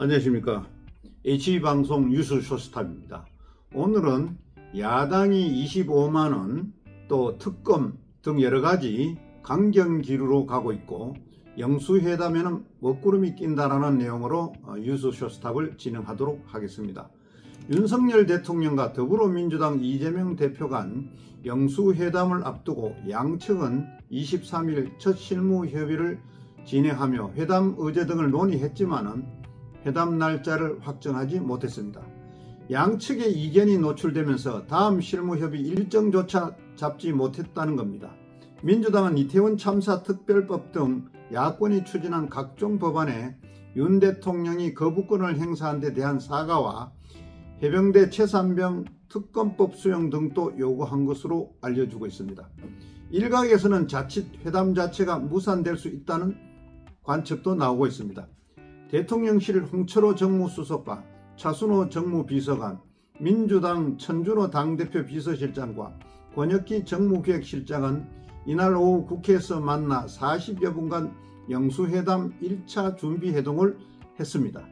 안녕하십니까. H방송 뉴스 쇼스탑입니다. 오늘은 야당이 25만원 또 특검 등 여러가지 강경기류로 가고 있고 영수회담에는 먹구름이 낀다라는 내용으로 뉴스 쇼스탑을 진행하도록 하겠습니다. 윤석열 대통령과 더불어민주당 이재명 대표 간 영수회담을 앞두고 양측은 23일 첫 실무협의를 진행하며 회담 의제 등을 논의했지만은 회담 날짜를 확정하지 못했습니다. 양측의 이견이 노출되면서 다음 실무협의 일정조차 잡지 못했다는 겁니다. 민주당은 이태원 참사 특별법 등 야권이 추진한 각종 법안에 윤 대통령이 거부권을 행사한 데 대한 사과와 해병대 최산병 특검법 수용 등도 요구한 것으로 알려지고 있습니다. 일각에서는 자칫 회담 자체가 무산될 수 있다는 관측도 나오고 있습니다. 대통령실 홍철호 정무수석과 차순호 정무비서관, 민주당 천준호 당대표 비서실장과 권혁기 정무기획실장은 이날 오후 국회에서 만나 40여 분간 영수회담 1차 준비회동을 했습니다.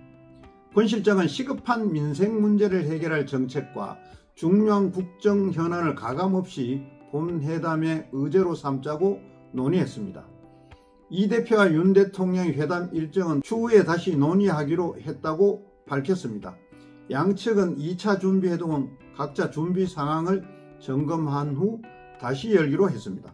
권 실장은 시급한 민생 문제를 해결할 정책과 중요한 국정 현안을 가감없이 본 회담의 의제로 삼자고 논의했습니다. 이 대표와 윤 대통령의 회담 일정은 추후에 다시 논의하기로 했다고 밝혔습니다. 양측은 2차 준비회동은 각자 준비 상황을 점검한 후 다시 열기로 했습니다.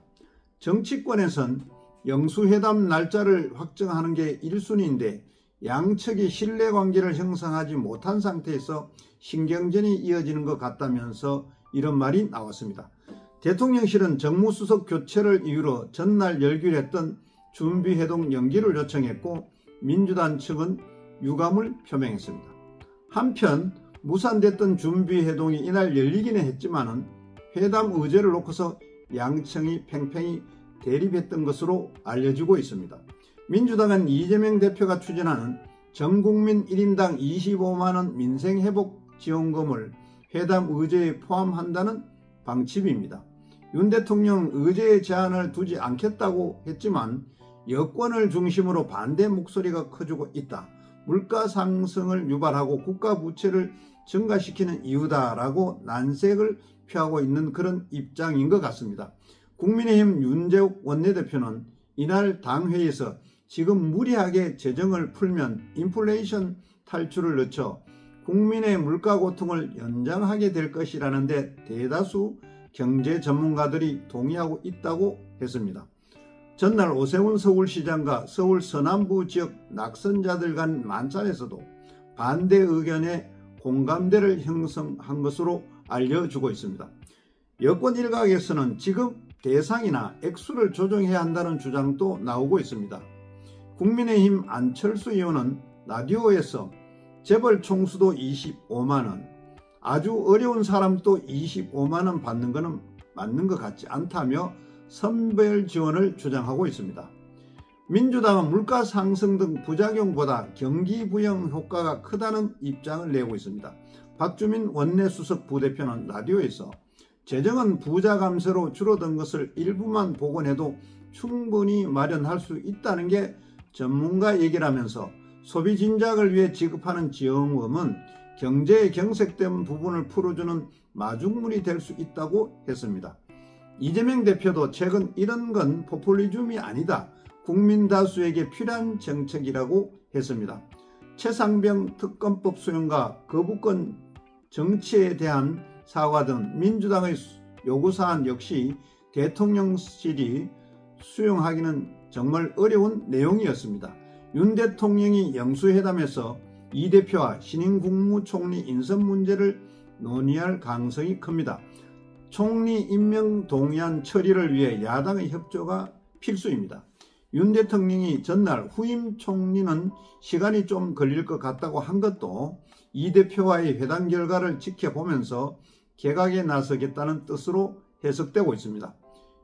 정치권에선 영수회담 날짜를 확정하는 게 1순위인데 양측이 신뢰관계를 형성하지 못한 상태에서 신경전이 이어지는 것 같다면서 이런 말이 나왔습니다. 대통령실은 정무수석 교체를 이유로 전날 열기로 했던 준비회동 연기를 요청했고 민주당 측은 유감을 표명했습니다. 한편 무산됐던 준비회동이 이날 열리기는 했지만은 회담 의제를 놓고서 양측이 팽팽히 대립했던 것으로 알려지고 있습니다. 민주당은 이재명 대표가 추진하는 전국민 1인당 25만원 민생회복지원금을 회담 의제에 포함한다는 방침입니다. 윤 대통령 의제의 제한을 두지 않겠다고 했지만 여권을 중심으로 반대 목소리가 커지고 있다. 물가 상승을 유발하고 국가 부채를 증가시키는 이유다라고 난색을 표하고 있는 그런 입장인 것 같습니다. 국민의힘 윤재욱 원내대표는 이날 당회에서 지금 무리하게 재정을 풀면 인플레이션 탈출을 늦춰 국민의 물가 고통을 연장하게 될 것이라는데 대다수 경제 전문가들이 동의하고 있다고 했습니다. 전날 오세훈 서울시장과 서울 서남부 지역 낙선자들 간 만찬에서도 반대 의견에 공감대를 형성한 것으로 알려지고 있습니다. 여권 일각에서는 지급 대상이나 액수를 조정해야 한다는 주장도 나오고 있습니다. 국민의힘 안철수 의원은 라디오에서 재벌 총수도 25만원, 아주 어려운 사람도 25만원 받는 것은 맞는 것 같지 않다며 선별 지원을 주장하고 있습니다. 민주당은 물가 상승 등 부작용보다 경기 부양 효과가 크다는 입장을 내고 있습니다. 박주민 원내수석 부대표는 라디오에서 재정은 부자 감세로 줄어든 것을 일부만 복원해도 충분히 마련할 수 있다는 게 전문가 얘기라면서 소비 진작을 위해 지급하는 지원금은 경제에 경색된 부분을 풀어주는 마중물이 될 수 있다고 했습니다. 이재명 대표도 최근 이런 건 포퓰리즘이 아니다. 국민 다수에게 필요한 정책이라고 했습니다. 최상병 특검법 수용과 거부권 정치에 대한 사과 등 민주당의 요구사안 역시 대통령실이 수용하기는 정말 어려운 내용이었습니다. 윤 대통령이 영수회담에서 이 대표와 신임 국무총리 인선 문제를 논의할 가능성이 큽니다. 총리 임명 동의안 처리를 위해 야당의 협조가 필수입니다. 윤 대통령이 전날 후임 총리는 시간이 좀 걸릴 것 같다고 한 것도 이 대표와의 회담 결과를 지켜보면서 개각에 나서겠다는 뜻으로 해석되고 있습니다.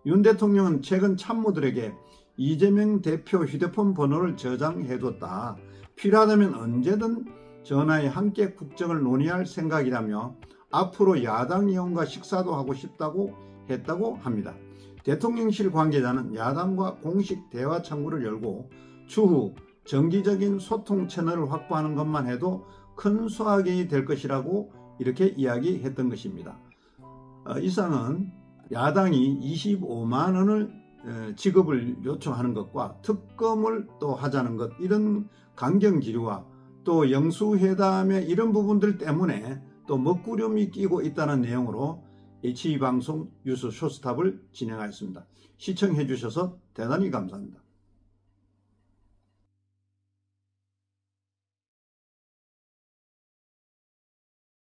윤 대통령은 최근 참모들에게 이재명 대표 휴대폰 번호를 저장해뒀다. 필요하다면 언제든 전화해 함께 국정을 논의할 생각이라며 앞으로 야당 의원과 식사도 하고 싶다고 했다고 합니다. 대통령실 관계자는 야당과 공식 대화 창구를 열고 추후 정기적인 소통 채널을 확보하는 것만 해도 큰 수확이 될 것이라고 이렇게 이야기했던 것입니다. 이상은 야당이 25만 원을 지급을 요청하는 것과 특검을 또 하자는 것, 이런 강경기류와 또 영수회담의 이런 부분들 때문에 또 먹구름이 끼고 있다는 내용으로 HB방송 뉴스 쇼스탑을 진행하였습니다. 시청해 주셔서 대단히 감사합니다.